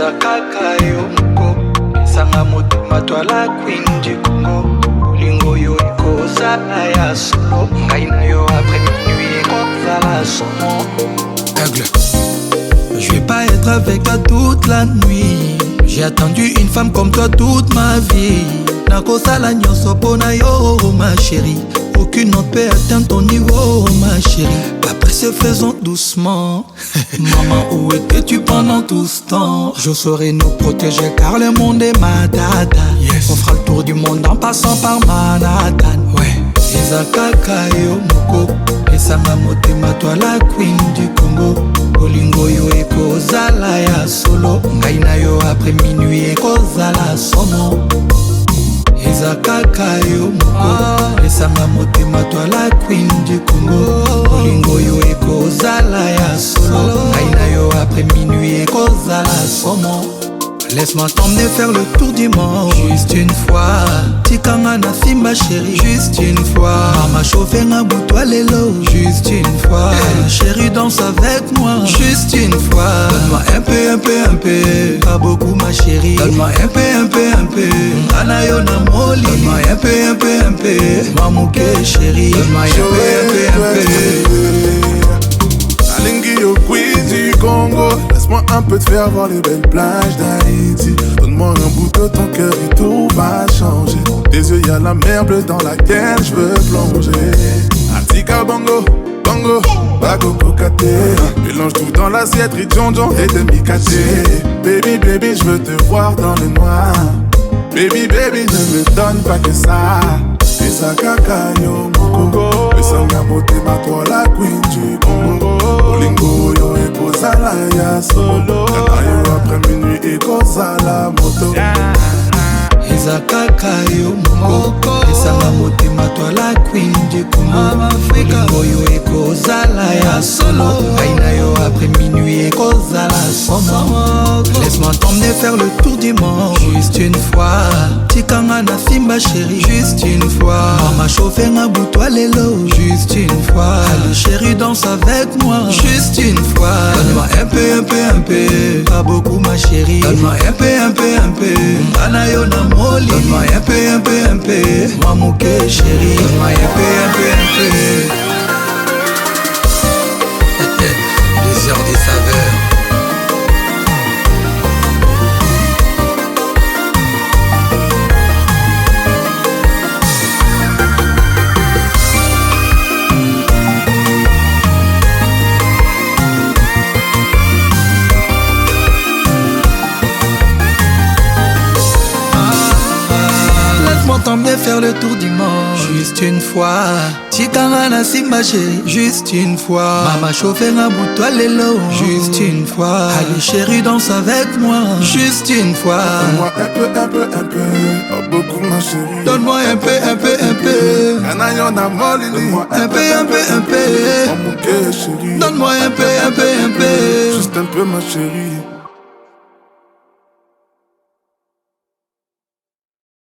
eza kaka yo moko esanga motema twala queen du Congo bolingo yo ekozala ya solo ngai na yo après minuit ekozala somo Aigle. Je vais pas être avec toi toute la nuit. J'ai attendu une femme comme toi toute ma vie. Nakosala nyonso pona yo ma chérie. Aucune autre peut atteindre ton niveau ma chérie. Après se faisons doucement. Maman, où étais-tu pendant tout ce temps? Je saurais nous protéger car le monde est ma dada. Yes. On fera le tour du monde en passant par Manhattan. Ouais. eza kaka yo moko esanga motema twala queen du Congo bolingo yo ekozala ya solo ngai na yo après minuit ekozala somo eza kaka yo moko esanga motema twala queen du Congo bolingo yo ekozala ya solo ngai na yo après minuit ekozala somo. Laisse-moi t'emmener faire le tour du monde. Juste une fois. Tikanga na fi ma chérie. Juste une fois. Mama chauffé na boutoua lelo. Juste une fois. Hey, chérie danse avec moi. Juste une fois. Donne-moi un peu. Pas beaucoup ma chérie. Donne-moi un peu. Ngana yo na moli. Donne-moi un peu. Mamouke chérie. Donne-moi un peu. Alingi yo queen du Congo. Laisse-moi un peu te faire voir les belles plages d'Haïti. Donne-moi un bout de ton cœur et tout va changer. Dans tes yeux y'a la mer bleue dans laquelle je veux plonger. Atika bongo, bongo, bago kokate. Mélange tout dans l'assiette, ridjonjon et demi-caté. Baby, je veux te voir dans le noir. Baby, ne me donne pas que ça. Eza kaka yo moko esanga motema twala queen du Congo bolingo yo ekozala ya solo kana yo après minuit ekozala moto eza kaka yo moko esanga motema twala queen du Congo bolingo yo ekozala ya solo ngai na yo après minuit ekozala somo. Laisse-moi t'emmener faire le tour du monde. Juste une fois. Tikanga na fi ma chérie. Juste une fois. Mama chauffé na boutoua lelo. Juste une fois. Allez chérie danse avec moi. Juste une fois. Donne-moi un peu. Pas beaucoup ma chérie. Donne-moi un peu. Ngana yo na moli. Donne-moi un peu. Mamouke chérie. Donne-moi un peu. Les heures des saveurs. T'emmener faire le tour du monde. Juste une fois. Tikanga na si ma chérie. Juste une fois. Mama chauffé na boutoua lelo. Juste une fois. Allez chérie danse avec moi. Juste une fois. Donne-moi un peu. Pas beaucoup ma chérie. Donne-moi un peu. Kana yo na moli. Donne-moi un peu. Mamouke chérie. Donne-moi un peu. Juste un peu ma chérie.